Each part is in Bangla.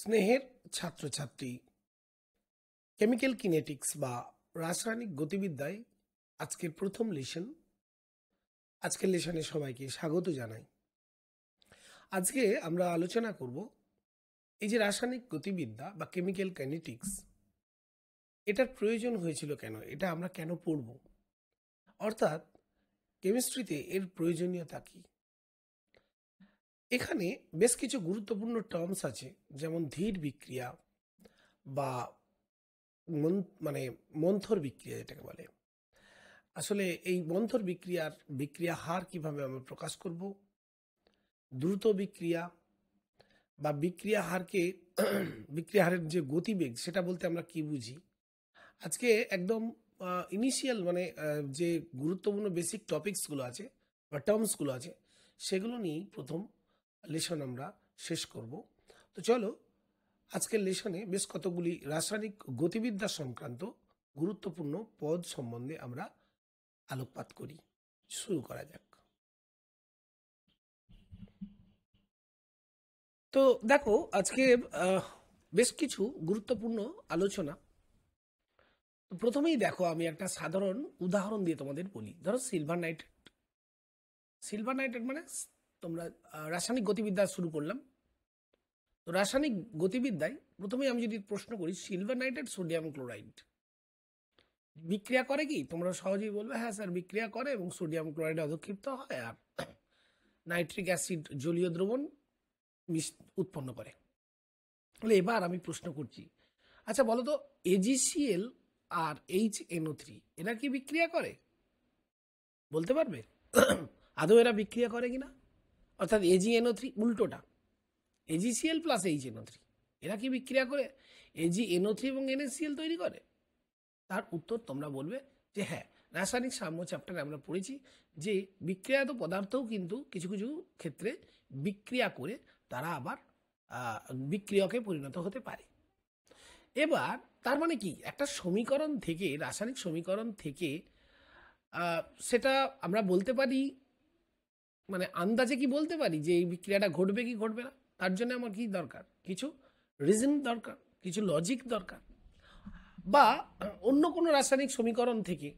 স্নেহের ছাত্রছাত্রী, কেমিক্যাল কিনেটিক্স বা রাসায়নিক গতিবিদ্যায় আজকের প্রথম লেসন। আজকের লেসনে সবাইকে স্বাগত জানাই। আজকে আমরা আলোচনা করব এই যে রাসায়নিক গতিবিদ্যা বা কেমিক্যাল কাইনেটিক্স, এটার প্রয়োজন হয়েছিল কেন, এটা আমরা কেন পড়ব, অর্থাৎ কেমিস্ট্রিতে এর প্রয়োজনীয়তা কি। এখানে বেশ কিছু গুরুত্বপূর্ণ টার্মস আছে, যেমন ধীর বিক্রিয়া বা মন্থর বিক্রিয়া যেটাকে বলে। আসলে এই মন্থর বিক্রিয়া হার কিভাবে আমরা প্রকাশ করব, দ্রুত বিক্রিয়া বা বিক্রিয়া হারকে বিক্রিয়া হারের যে গতিবেগ সেটা বলতে আমরা কি বুঝি। আজকে একদম ইনিশিয়াল যে গুরুত্বপূর্ণ বেসিক টপিকসগুলো আছে বা টার্মসগুলো আছে সেগুলো নিয়েই প্রথম লেসন আমরা শেষ করব। তো চলো আজকের লেসনে বেশ কতগুলি রাসায়নিক গতিবিদ্যা সংক্রান্ত গুরুত্বপূর্ণ পদ সম্বন্ধে আমরা আলোকপাত করি। শুরু করা যাক। তো দেখো, আজকে বেশ কিছু গুরুত্বপূর্ণ আলোচনা। প্রথমেই দেখো, আমি একটা সাধারণ উদাহরণ দিয়ে তোমাদের বলি। ধরো সিলভার নাইট্রেট মানে তোমরা রাসায়নিক গতিবিদ্যা শুরু করলাম। তো রাসায়নিক গতিবিদ্যায় প্রথমেই আমি যদি প্রশ্ন করি, সিলভার নাইট্রেট সোডিয়াম ক্লোরাইড বিক্রিয়া করে কি, তোমরা সহজেই বলবে হ্যাঁ স্যার বিক্রিয়া করে, এবং সোডিয়াম ক্লোরাইড অধক্ষিপ্ত হয় আর নাইট্রিক অ্যাসিড জলীয় দ্রবণ উৎপন্ন করে। তাহলে এবার আমি প্রশ্ন করছি, আচ্ছা বলো তো, AgCl আর HNO3 এরা কি বিক্রিয়া করে? বলতে পারবে আদৌ এরা বিক্রিয়া করে কিনা? অর্থাৎ AgNO3 উল্টোটা, AgCl প্লাস HNO3 এরা কি বিক্রিয়া করে AgNO3 এবং NaCl তৈরি করে? তার উত্তর তোমরা বলবে যে হ্যাঁ, রাসায়নিক সাম্য চ্যাপ্টারে আমরা পড়েছি যে বিক্রিয়াত পদার্থও কিন্তু কিছু কিছু ক্ষেত্রে বিক্রিয়া করে তারা আবার বিক্রিয়কে পরিণত হতে পারে। এবার তার মানে কি, একটা সমীকরণ থেকে, রাসায়নিক সমীকরণ থেকে সেটা আমরা বলতে পারি, আন্দাজে কি বলতে পারি যে এই বিক্রিয়াটা ঘটবে কি ঘটবে না? তার জন্য আমার কি দরকার? কিছু রিজন দরকার, কিছু লজিক দরকার। বা অন্য কোনো রাসায়নিক সমীকরণ থেকে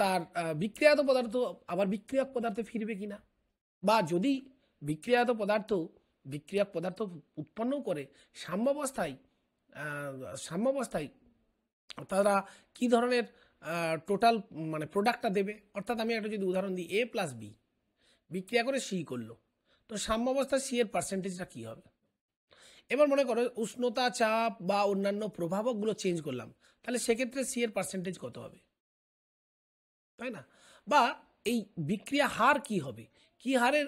তার বিক্রিয়াত পদার্থ আবার বিক্রিয়ক পদার্থে ফিরবে কিনা, বা যদি বিক্রিয়াত পদার্থ উৎপন্ন করে সাম্যাবস্থায় তারা কি ধরনের টোটাল প্রোডাক্টটা দেবে। অর্থাৎ আমি একটা যদি উদাহরণ দিই, A প্লাস B বিক্রিয়া করে C করলো, তো সাম্যাবস্থায় C এর পার্সেন্টেজটা কী হবে? এবার মনে করো উষ্ণতা, চাপ বা অন্যান্য প্রভাবকগুলো চেঞ্জ করলাম, তাহলে সেক্ষেত্রে C এর পার্সেন্টেজ কত হবে, তাই না? বা এই বিক্রিয়া হার কি হবে, কি হারের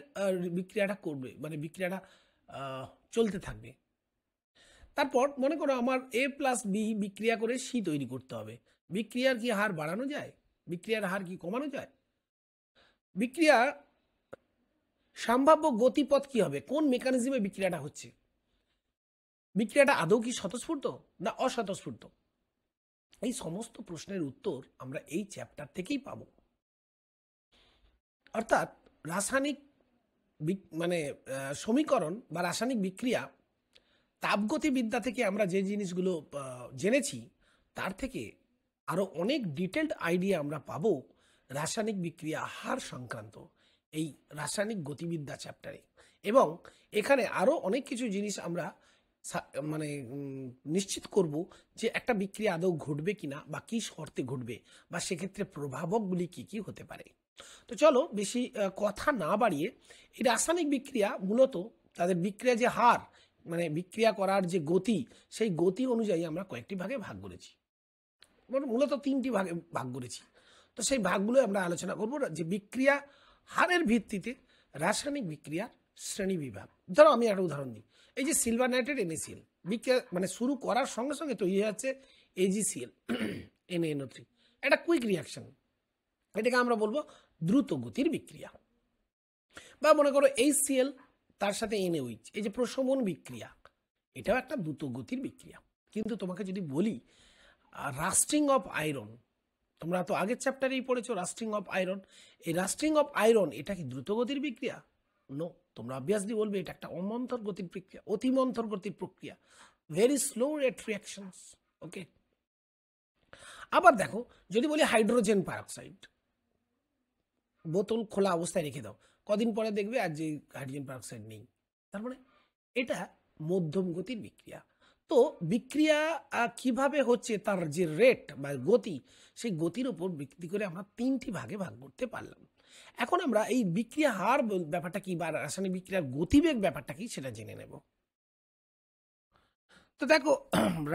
বিক্রিয়াটা করবে, বিক্রিয়াটা চলতে থাকবে। তারপর মনে করো আমার A প্লাস B বিক্রিয়া করে C তৈরি করতে হবে। বিক্রিয়ার কি হার বাড়ানো যায়? বিক্রিয়ার হার কি কমানো যায়? বিক্রিয়া সম্ভাব্য গতিপথ কি হবে, কোন মেকানিজমে বিক্রিয়াটা হচ্ছে? বিক্রিয়াটা আদৌ কি স্বতঃস্ফূর্ত না অস্বতঃস্ফূর্ত? এই সমস্ত প্রশ্নের উত্তর আমরা এই চ্যাপ্টার থেকেই পাব। অর্থাৎ রাসায়নিক সমীকরণ বা রাসায়নিক বিক্রিয়া, তাপগতিবিদ্যা থেকে আমরা যে জিনিসগুলো জেনেছি তার থেকে আরও অনেক ডিটেলড আইডিয়া আমরা পাবো রাসায়নিক বিক্রিয়া হার সংক্রান্ত এই রাসায়নিক গতিবিদ্যা চ্যাপ্টারে। এবং এখানে আরও অনেক কিছু জিনিস আমরা নিশ্চিত করব যে একটা বিক্রিয়া আদৌ ঘটবে কিনা, বা কী শর্তে ঘটবে, বা সেক্ষেত্রে প্রভাবকগুলি কি কি হতে পারে। তো চলো বেশি কথা না বাড়িয়ে, এই রাসায়নিক বিক্রিয়া মূলত তাদের বিক্রিয়া যে হার, বিক্রিয়া করার যে গতি, সেই গতি অনুযায়ী আমরা কয়েকটি ভাগে ভাগ করেছি, মূলত 3টি ভাগে ভাগ করেছি। তো সেই ভাগগুলো আমরা আলোচনা করব, যে বিক্রিয়া হারের ভিত্তিতে রাসায়নিক বিক্রিয়ার শ্রেণী বিভাগ। ধরো আমি একটা উদাহরণ দিই, এই যে সিলভার নাইট্রেট NaCl বিক্রিয়া শুরু করার সঙ্গে সঙ্গে তৈরি হচ্ছে AgCl NaNO3, একটা কুইক রিয়াকশন, এটাকে আমরা বলবো দ্রুত গতির বিক্রিয়া। বা মনে করো HCl তার সাথে NaOH, এই যে প্রশমন বিক্রিয়া, এটাও একটা দ্রুত গতির বিক্রিয়া। কিন্তু তোমাকে যদি বলি রাস্টিং অফ আয়রন, তোমরা তো আগের চ্যাপ্টারেই পড়েছো রাস্টিং অফ আয়রন, এই রাস্টিং অফ আয়রন এটা কি দ্রুত গতির বিক্রিয়া? নো, তোমরা অবভিয়াসলি বলবে এটা একটা অমন্থর গতির প্রক্রিয়া, অতিমন্থর গতির প্রক্রিয়া। Very slow rate reactions. Okay, আবার দেখো যদি বলি হাইড্রোজেন পারঅক্সাইড, বোতল খোলা অবস্থায় রেখে দাও, কদিন পরে দেখবে আর যে হাইড্রোজেন পারঅক্সাইড নেই, তার মানে এটা মধ্যম গতির বিক্রিয়া। তো বিক্রিয়া কিভাবে হচ্ছে তার যে রেট বা গতি, সেই গতির উপর ভিত্তি করে আমরা তিনটি ভাগে ভাগ করতে পারলাম। এখন আমরা এই বিক্রিয়া হার ব্যাপারটা কি বা রাসায়নিক বিক্রিয়ার গতিবেগ ব্যাপারটা কি সেটা জেনে নেব। তো দেখো,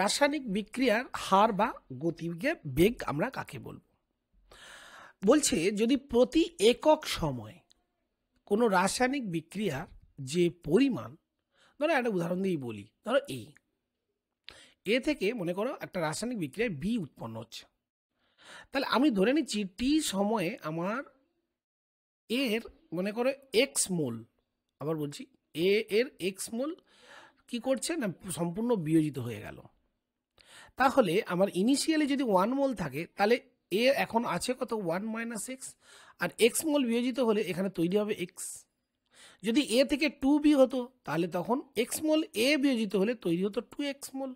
রাসায়নিক বিক্রিয়ার হার বা গতিবেগ আমরা কাকে বলবো? বলছে যদি প্রতি একক সময় কোনো রাসায়নিক বিক্রিয়ার যে পরিমাণ, ধরো একটা উদাহরণ দিয়ে বলি, ধরো এ থেকে মনে করো একটা রাসায়নিক বিক্রিয়ায় বি উৎপন্ন হচ্ছে, তাহলে আমি ধরে নিচ্ছি টি সময়ে আমার এর মনে করো এক্স মোল, আবার বলছি এর এক্স মোল কি করছে না সম্পূর্ণ বিয়োজিত হয়ে গেল। তাহলে আমার ইনিশিয়ালি যদি 1 মোল থাকে, তাহলে এ এখন আছে কত 1 মাইনাস এক্স, আর এক্স মোল বিয়োজিত হলে এখানে তৈরি হবে এক্স। যদি এ থেকে 2b হতো, তাহলে তখন এক্স মোল এ বিয়োজিত হলে তৈরি হতো 2x মোল।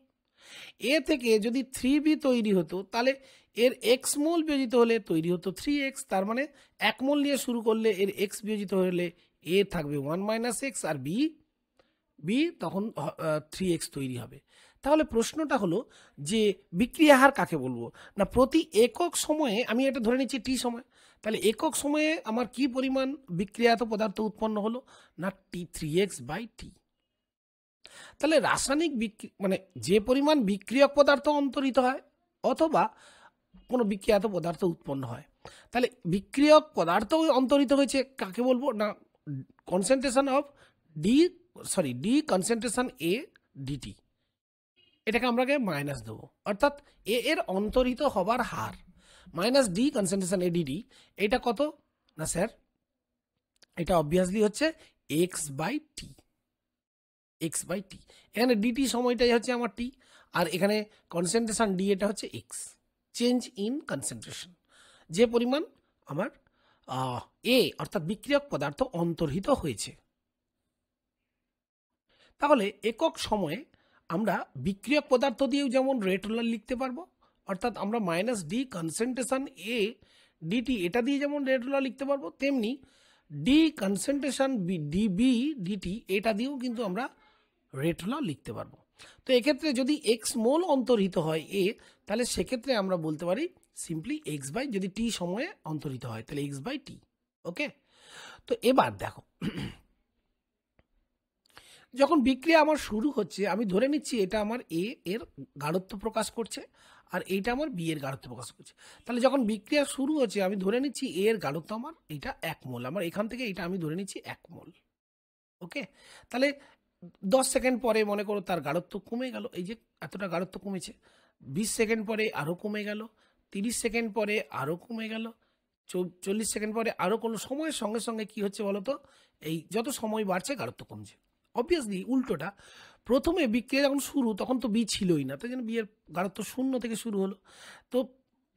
এ থেকে যদি 3b তৈরি হতো, তাহলে এর এক্স মোল বিয়োজিত হলে তৈরি হতো 3x। তার মানে 1 মোল নিয়ে শুরু করলে এর এক্স বিয়োজিত হলে এ থাকবে 1 মাইনাস এক্স, আর বি তখন 3x তৈরি হবে। তাহলে প্রশ্নটা হলো যে বিক্রিয়া হার কাকে বলবো? না প্রতি একক সময়ে, আমি এটা ধরে নিচ্ছি টি সময়, তাহলে একক সময়ে আমার কি পরিমাণ বিক্রিয়াত পদার্থ উৎপন্ন হলো? না T3x/T। তাহলে রাসায়নিক মানে যে পরিমাণ বিক্রিয়ক পদার্থ অন্তরিত হয় অথবা কোনো বিক্রিয়াত পদার্থ উৎপন্ন হয়, তাহলে বিক্রিয়ক পদার্থ অন্তরিত হয়েছে কাকে বলবো? না concentration of D concentration A DT, এটাকে আমরা মাইনাস দেবো, অর্থাৎ এ এর অন্তরিত হবার হার minus D concentration A DT, এটা কত? না স্যার, এটা অবভিয়াসলি হচ্ছে x/t। এখানে ডিটি সময়টাই হচ্ছে আমার টি, আর এখানে কনসেন্ট্রেশন ডি, এটা হচ্ছে এক্স, চেঞ্জ ইন কনসেন্ট্রেশন, যে পরিমাণ আমার এ অর্থাৎ বিক্রিয়ক পদার্থ অন্তর্হিত হয়েছে। তাহলে একক সময়ে আমরা বিক্রিয়ক পদার্থ দিয়েও যেমন রেট লিখতে পারবো, অর্থাৎ আমরা minus D concentration A DT এটা দিয়ে যেমন রেট লিখতে পারবো, তেমনি ডি কনসেন্ট্রেশন ডিবি ডিটি এটা দিয়েও কিন্তু আমরা রেট লিখতে পারবো। তো এক্ষেত্রে যদি এক্স মোল অন্তর্হিত হয় এ, তাহলে সেক্ষেত্রে আমরা বলতে পারি সিম্পলি এক্স বাই, যদি টি সময়ে অন্তর্হিত হয় তাহলে x/t। ওকে, তো এবার দেখো, যখন বিক্রিয়া আমার শুরু হচ্ছে, আমি ধরে নিচ্ছি এটা আমার এ এর গাঢ়ত্ব প্রকাশ করছে আর এইটা আমার বি এর গাঢ়ত্ব প্রকাশ করছে। তাহলে যখন বিক্রিয়া শুরু হচ্ছে, আমি ধরে নিচ্ছি এ এর গাঢ়ত্ব আমার এটা 1 মোল, আমার এখান থেকে এটা আমি ধরে নিচ্ছি 1 মোল। ওকে, তাহলে 10 সেকেন্ড পরে মনে করো তার গাঢ়ত্ব কমে গেল, এই যে এতটা গাঢ়ত্ব কমেছে, 20 সেকেন্ড পরে আরও কমে গেল, 30 সেকেন্ড পরে আরও কমে গেল, 40 সেকেন্ড পরে আরও কোনো সময়ের সঙ্গে সঙ্গে কি হচ্ছে বলো তো, এই যত সময় বাড়ছে গাঢ়ত্ব কমছে। অবভিয়াসলি উল্টোটা, প্রথমে বিক্রিয়া যখন শুরু তখন তো বি ছিলই না, তাই জন্য বিয়ের গাঢ়ত্ব 0 থেকে শুরু হলো। তো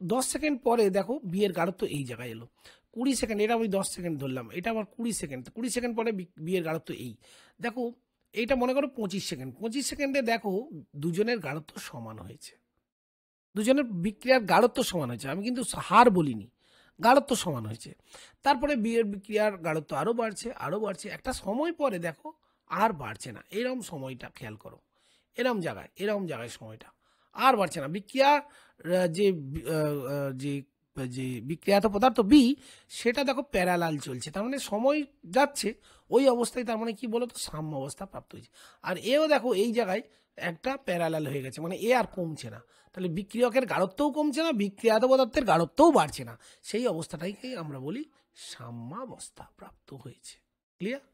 10 সেকেন্ড পরে দেখো বিয়ের গাঢ়ত্ব এই জায়গায় এলো, 20 সেকেন্ড, এটা আমি 10 সেকেন্ড ধরলাম, এটা আবার 20 সেকেন্ড, 20 সেকেন্ড পরে বিয়ের গাঢ়ত্ব এই, দেখো এইটা মনে করো 25 সেকেন্ড, 25 সেকেন্ডে দেখো দুজনের গাঢ়ত্ব সমান হয়েছে, দুজনের বিক্রিয়ার গাঢ়ত্ব সমান হয়েছে, আমি কিন্তু হার বলিনি, গাঢ়ত্ব সমান হয়েছে। তারপরে বিয়ের বিক্রিয়ার গাঢ়ত্ব আরও বাড়ছে আরও বাড়ছে, একটা সময় পরে দেখো আর বাড়ছে না, এরম সময়টা খেয়াল করো, এরম জায়গায় সময়টা আর বাড়ছে না, বিক্রিয়া যে যে যে বিক্রিয়াত পদার্থ বি সেটা দেখো প্যারালাল চলছে, তার মানে সময় যাচ্ছে ওই অবস্থায়, তার মানে কি বলো তো সাম্য অবস্থা প্রাপ্ত হয়েছে। আর এও দেখো এই জায়গায় একটা প্যারালাল হয়ে গেছে, মানে এ আর কমছে না, তাহলে বিক্রিয়কের গাঢ়ত্বও কমছে না, বিক্রিয়াত পদার্থের গাঢ়ত্বও বাড়ছে না, সেই অবস্থাটাকে আমরা বলি সাম্যাবস্থা প্রাপ্ত হয়েছে। ক্লিয়ার?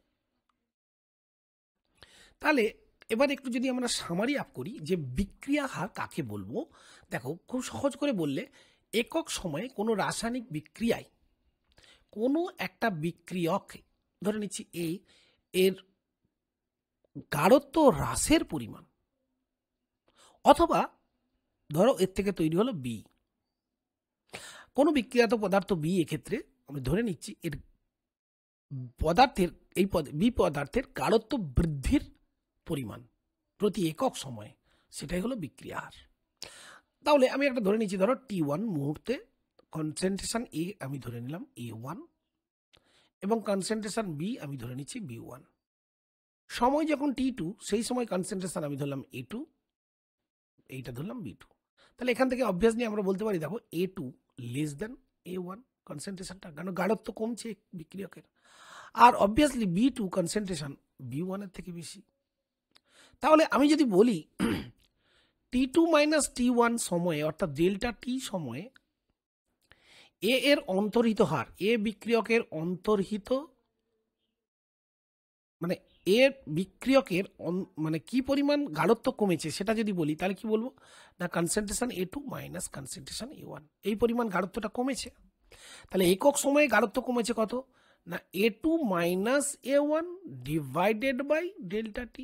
তাহলে এবার একটু যদি আমরা সামারি আপ করি যে বিক্রিয়া হার কাকে বলবো, দেখো খুব সহজ করে বললে, একক সময়ে কোনো রাসায়নিক বিক্রিয়ায় কোনো একটা বিক্রিয়ক, ধরে নিচ্ছি এর গাঢ়ত্ব হ্রাসের পরিমাণ, অথবা ধরো এর থেকে তৈরি হলো বি, কোনো বিক্রিয়াত পদার্থ বি, এক্ষেত্রে আমি ধরে নিচ্ছি এর পদার্থের বি পদার্থের গাঢ়ত্ব বৃদ্ধির পরিমাণ প্রতি একক সময়ে, সেটাই হলো বিক্রিয়া হার। তাহলে আমি একটা ধরে নিচ্ছি, ধরো T1 মুহূর্তে কনসেন্ট্রেশন A আমি ধরে নিলাম A1 এবং কনসেন্ট্রেশন B আমি ধরে নিচ্ছি B1। সময় যখন T2 সেই সময় কনসেন্ট্রেশন আমি ধরলাম A2, এইটা ধরলাম B2। তাহলে এখান থেকে অবভিয়াসলি আমরা বলতে পারি দেখো A2 লেস দেন A1 কনসেন্ট্রেশনটা, কারণ গাঢ়ত্ব কমছে বিক্রিয়কের। আর অবভিয়াসলি B2 কনসেন্ট্রেশন B1 এর থেকে বেশি। তাহলে আমি যদি বলি T2 মাইনাস T1 সময়ে অর্থাৎ ডেল্টা T সময়ে এ এর অন্তর্হিত হার, এ বিক্রিয়কের অন্তর্হিত মানে এর বিক্রিয়কের মানে কি পরিমাণ গাঢ়ত্ব কমেছে সেটা যদি বলি, তাহলে কি বলবো না concentration A2 minus concentration A1, এই পরিমাণ গাঢ়ত্বটা কমেছে। তাহলে একক সময়ে গাঢ়ত্ব কমেছে কত না A2 minus A1 divided by delta T।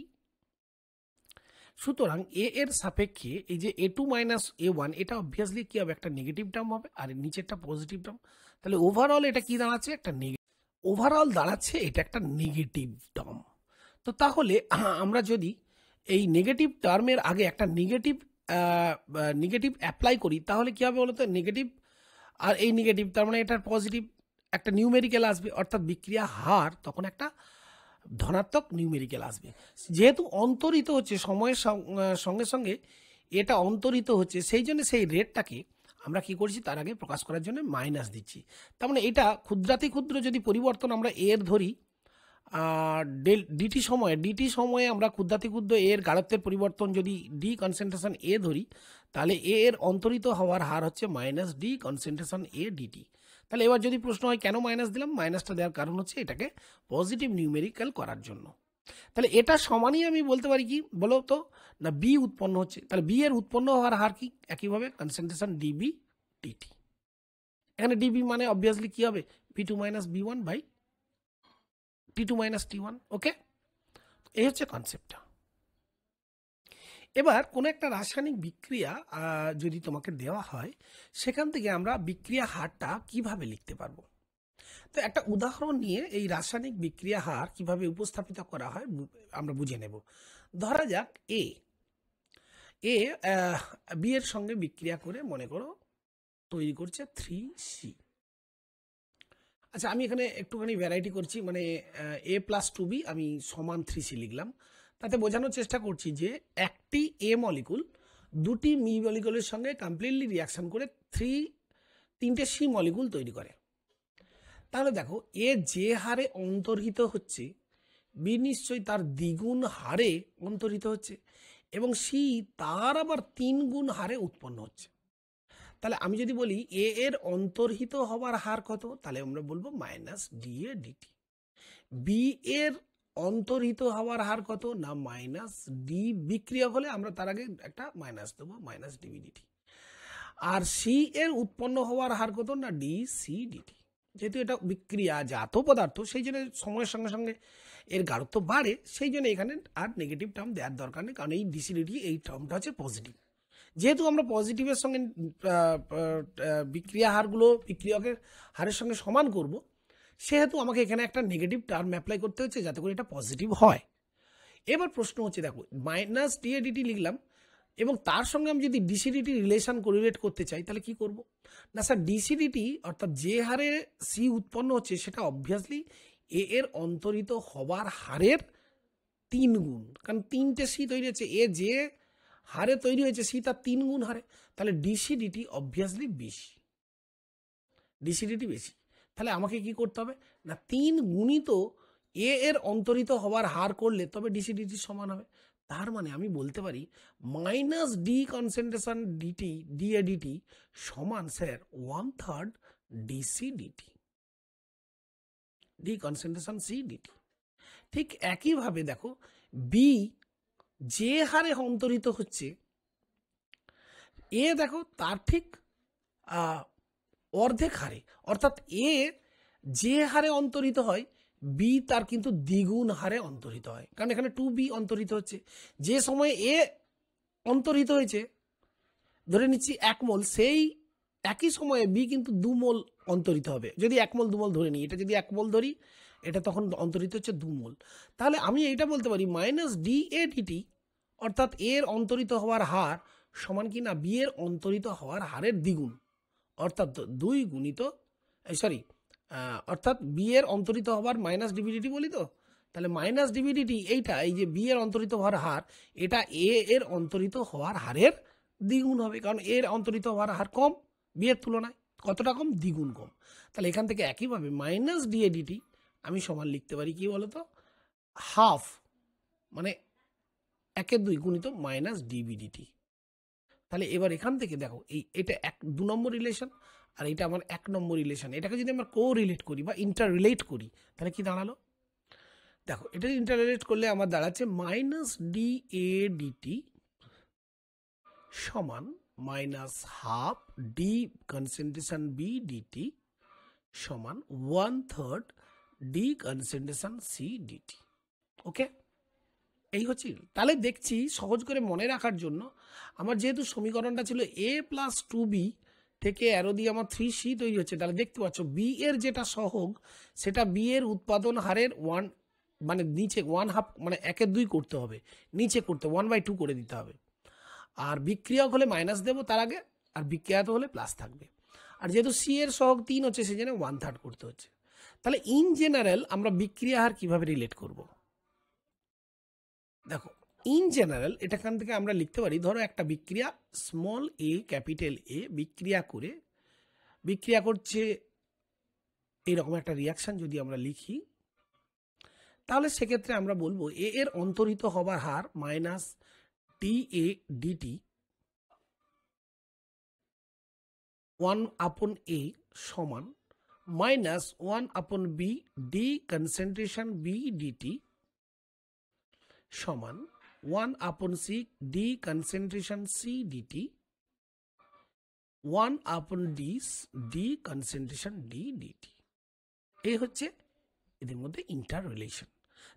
সুতরাং এ এর সাপেক্ষে এই যে A2 মাইনাস A1 এটা অবভিয়াসলি কি হবে, একটা নেগেটিভ টার্ম হবে, আর নিচেরটা পজিটিভ টার্ম। তাহলে ওভারঅল এটা কি দাঁড়াচ্ছে, একটা ওভারঅল দাঁড়াচ্ছে এটা একটা নেগেটিভ টার্ম। তো তাহলে আমরা যদি এই নেগেটিভ টার্মের আগে একটা নেগেটিভ অ্যাপ্লাই করি তাহলে কি হবে বলতো, নেগেটিভ আর এই নেগেটিভ তার মানে এটার পজিটিভ একটা নিউমেরিক্যাল আসবে, অর্থাৎ বিক্রিয়া হার তখন একটা ধনাত্মক নিউমেরিক্যাল আসবে। যেহেতু অন্তরিত হচ্ছে সময়ের সঙ্গে সঙ্গে এটা অন্তরিত হচ্ছে, সেই জন্য সেই রেটটাকে আমরা কি করছি তার আগে প্রকাশ করার জন্য মাইনাস দিচ্ছি। তার মানে এটা ক্ষুদ্রাতি ক্ষুদ্র যদি পরিবর্তন আমরা এর ধরি ডিটি সময়ে আমরা ক্ষুদ্রাতি ক্ষুদ্র এর গাঢ়ত্বের পরিবর্তন যদি ডি কনসেন্ট্রেশন এ ধরি, তাহলে এর অন্তরিত হওয়ার হার হচ্ছে minus D concentration A DT. তাহলে এবার যদি প্রশ্ন হয় কেন মাইনাস দিলাম, মাইনাসটা দেওয়ার কারণ হচ্ছে এটাকে পজিটিভ নিউমেরিক্যাল করার জন্য। তাহলে এটা সমানই আমি বলতে পারি কি বলো তো না বি উৎপন্ন হচ্ছে, তাহলে বি এর উৎপন্ন হওয়ার হার কি একইভাবে কনসেন্ট্রেশন ডিবি ডিটি। এখানে ডিবি মানে অবভিয়াসলি কি হবে B2 minus B1 by T2 minus T1। ওকে, এই হচ্ছে কনসেপ্টটা। এবার কোনো একটা রাসায়নিক বিক্রিয়া যদি তোমাকে দেওয়া হয়, সেখান থেকে আমরা বিক্রিয়া হারটা কিভাবে লিখতে পারবো। তো একটা উদাহরণ নিয়ে এই রাসায়নিক বিক্রিয়া হার কিভাবে উপস্থাপিত করা হয় আমরা বুঝে নেব। ধরা যাক এ বি এর সঙ্গে বিক্রিয়া করে মনে করো তৈরি করছে 3C। আচ্ছা, আমি এখানে একটুখানি ভ্যারাইটি করছি, মানে A+2B আমি সমান 3C লিখলাম। তাতে বোঝানোর চেষ্টা করছি যে একটি এ মলিকুল দুটি মি মলিকুলের সঙ্গে কমপ্লিটলি রিয়াকশন করে তিনটে সি মলিকুল তৈরি করে। তাহলে দেখো এ যে হারে অন্তর্হিত হচ্ছে বি নিশ্চয়ই তার দ্বিগুণ হারে অন্তর্হিত হচ্ছে, এবং সি তার আবার 3 গুণ হারে উৎপন্ন হচ্ছে। তাহলে আমি যদি বলি এ এর অন্তর্হিত হওয়ার হার কত, তাহলে আমরা বলবো মাইনাস ডিএ ডিটি। বি এর অন্তর্হিত হওয়ার হার কত না মাইনাস ডি, বিক্রিয়ক হলে আমরা তার আগে একটা মাইনাস দেবো, মাইনাস ডিবি ডিটি। আর সি এর উৎপন্ন হওয়ার হার কত না ডি সি ডিটি। যেহেতু এটা বিক্রিয়া জাত পদার্থ, সেই জন্য সময়ের সঙ্গে সঙ্গে এর গাঢ়ত্ব বাড়ে, সেই জন্য এখানে আর নেগেটিভ টার্ম দেওয়ার দরকার নেই, কারণ এই ডিসিডিটি এই টার্মটা হচ্ছে পজিটিভ। যেহেতু আমরা পজিটিভের সঙ্গে বিক্রিয়া হারগুলো বিক্রিয়কের হারের সঙ্গে সমান করব, সেহেতু আমাকে এখানে একটা নেগেটিভ টার্ম অ্যাপ্লাই করতে হচ্ছে যাতে করে এটা পজিটিভ হয়। এবার প্রশ্ন হচ্ছে দেখো মাইনাস ডিএডিটি লিখলাম, এবং তার সঙ্গে আমি যদি ডিসিডিটি রিলেশন কোরিলেট করতে চাই তাহলে কি করব না স্যার, ডিসিডিটি অর্থাৎ যে হারে সি উৎপন্ন হচ্ছে সেটা অবভিয়াসলি এ এর অন্তরিত হবার হারের 3 গুণ, কারণ 3টে সি তৈরি হচ্ছে, এ যে হারে তৈরি হয়েছে সি তার 3 গুণ হারে, তাহলে ডিসিডিটি অবভিয়াসলি বেশি, ডিসিডিটি বেশি। তাহলে আমাকে কি করতে হবে না 3 গুণিত এ এর অন্তরিত হওয়ার হার করলে তবে ডিসিডিটি সমান হবে। তার মানে আমি বলতে পারি minus D concentration dt d A dt সমান sir 1/3 d C dt, d concentration C dt. ঠিক একইভাবে দেখো বি যে হারে অন্তরিত হচ্ছে এ দেখো তার ঠিক অর্ধেক হারে, অর্থাৎ এ যে হারে অন্তরিত হয় বি তার কিন্তু দ্বিগুণ হারে অন্তরিত হয়, কারণ এখানে 2B অন্তরিত হচ্ছে। যে সময়ে এ অন্তরিত হয়েছে ধরে নিচ্ছি 1 মোল, সেই একই সময়ে বি কিন্তু 2 মোল অন্তরিত হবে। যদি 1 মোল 2 মোল ধরে নিই, এটা যদি 1 মোল ধরি এটা তখন অন্তরিত হচ্ছে 2 মোল। তাহলে আমি এইটা বলতে পারি মাইনাস ডিএডিটি অর্থাৎ এর অন্তরিত হওয়ার হার সমান কি না বি এর অন্তরিত হওয়ার হারের দ্বিগুণ, অর্থাৎ 2 গুণিত অর্থাৎ বি এর অন্তরিত হওয়ার মাইনাস ডিভিডিটি বলি তো, তাহলে মাইনাস ডিভিডিটি এইটা, এই যে বি এর অন্তরিত হওয়ার হার, এটা এ এর অন্তরিত হওয়ার হারের দ্বিগুণ হবে, কারণ এর অন্তরিত হওয়ার হার কম বি এর তুলনায়। কতটা কম? দ্বিগুণ কম। তাহলে এখান থেকে একইভাবে মাইনাস ডিএডিটি আমি সমান লিখতে পারি কি বলতো, হাফ মানে 1/2 গুণিত মাইনাস ডিবিডিটি। তাহলে এবার এখান থেকে দেখো এটা 2 নম্বর রিলেশন আর এটা আমার 1 নম্বর রিলেশন, এটাকে যদি আমরা কো রিলেট করি বা ইন্টার রিলেট করি তাহলে কি দাঁড়ালো, দেখো এটা ইন্টার রিলেট করলে আমার দাঁড়াচ্ছে মাইনাস ডি এ ডিটি সমান minus half D concentration B DT সমান 1/3 D concentration C DT. Okay, এই হচ্ছে। তাহলে দেখছি সহজ করে মনে রাখার জন্য আমার যেহেতু সমীকরণটা ছিল a প্লাস 2b থেকে অ্যারো দিয়ে আমার 3c তৈরি হচ্ছে, তাহলে দেখতে পাচ্ছ বি এর যেটা সহগ সেটা বি এর উৎপাদন হারের 1 মানে নিচে 1/2 মানে 1/2 করতে হবে, নিচে করতে 1/2 করে দিতে হবে। আর বিক্রিয়ক হলে মাইনাস দেবো তার আগে, আর বিক্রিয়াত হলে প্লাস থাকবে। আর যেহেতু সি এর সহগ 3 হচ্ছে সেই জন্য 1/3 করতে হচ্ছে। তাহলে ইন জেনারেল আমরা বিক্রিয়া হার কিভাবে রিলেট করব, দেখো ইন জেনারেল এটাখান থেকে আমরা লিখতে পারি, ধরো একটা বিক্রিয়া স্মল এ ক্যাপিটাল এ বিক্রিয়া করছে এইরকম একটা রিয়াকশন যদি আমরা লিখি, তাহলে সেক্ষেত্রে আমরা বলবো এ এর অন্তরিত হবার হার minus D A dt 1/a সমান minus 1/b d concentration B DT সমান 1/c d concentration C dt 1/d d concentration D dt. এই হচ্ছে এদের মধ্যে ইন্টার রিলেশন।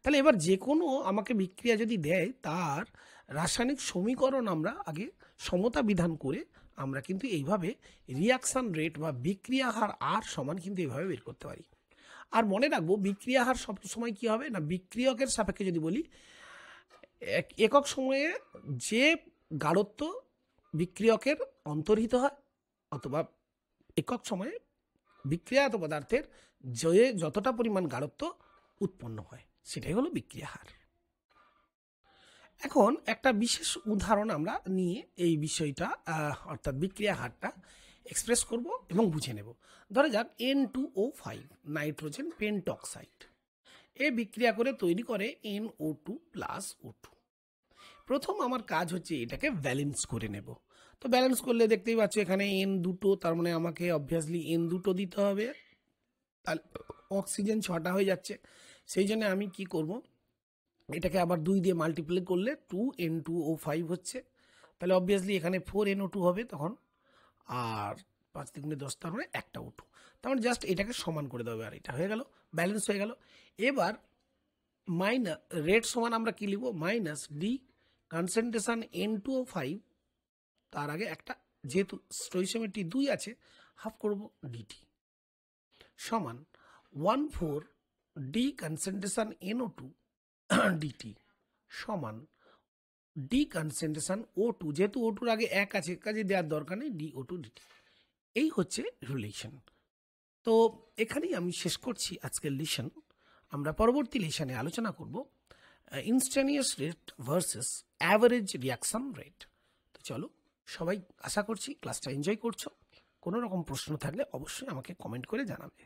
তাহলে এবার যে কোনো আমাকে বিক্রিয়া যদি দেয় তার রাসায়নিক সমীকরণ আমরা আগে সমতা বিধান করে আমরা কিন্তু এইভাবে রিয়াকশান রেট বা বিক্রিয়া হার আর সমান কিন্তু এইভাবে বের করতে পারি। আর মনে রাখবো বিক্রিয়া হার সবসময় কী হবে না, বিক্রিয়কের সাপেক্ষে যদি বলি একক সময়ে যে গাঢ়ত্ব বিক্রিয়কের অন্তর্হিত হয় অথবা একক সময়ে বিক্রিয়াত পদার্থের যে যতটা পরিমাণ গাঢ়ত্ব উৎপন্ন হয় সেটাই হলো বিক্রিয়া হার। এখন একটা বিশেষ উদাহরণ আমরা নিয়ে এই বিষয়টা অর্থাৎ বিক্রিয়া হারটা এক্সপ্রেস করব এবং বুঝে নেব। ধরা যাক N2O5 নাইট্রোজেন পেন্টক্সাইড এ বিক্রিয়া করে তৈরি করে NO2 প্লাস O2। প্রথম আমার কাজ হচ্ছে এটাকে ব্যালেন্স করে নেব। তো ব্যালেন্স করলে দেখতেই পাচ্ছ এখানে N দুটো, তার মানে আমাকে অবভিয়াসলি N দুটো দিতে হবে, তাহলে অক্সিজেন 6টা হয়ে যাচ্ছে। সেই জন্য আমি কি করব, এটাকে আবার 2 দিয়ে মাল্টিপ্লাই করলে 2N2O5 হচ্ছে, তাহলে অবভিয়াসলি এখানে 4NO2 হবে তখন, আর 5 × 10 তার মানে একটা O2, তার মানে জাস্ট এটাকে সমান করে দেবে আর এটা হয়ে গেল, ব্যালেন্স হয়ে গেল। এবার মাইনাস রেট সমান আমরা কি লিখব, মাইনাস ডি কনসেন্ট্রেশন N2O5 তার আগে একটা যেহেতু স্টোইসিওমেট্রি 2 আছে হাফ করব ডিটি সমান 1/4 ডি কনসেন্ট্রেশন NO2 ডিটি সমান ডি কনসেন্ট্রেশন O2, যেহেতু O2 আগে 1 আছে কাজে দেওয়ার দরকার নেই, DO2 ডিটি। এই হচ্ছে রিলেশন। তো এখানেই আমি শেষ করছি আজকের লেসন। আমরা পরবর্তী লেসনে আলোচনা করব instantaneous rate versus average reaction rate. তো চলো, সবাই আশা করছি ক্লাসটা এনজয় করছো। কোনো রকম প্রশ্ন থাকলে অবশ্যই আমাকে কমেন্ট করে জানাবে।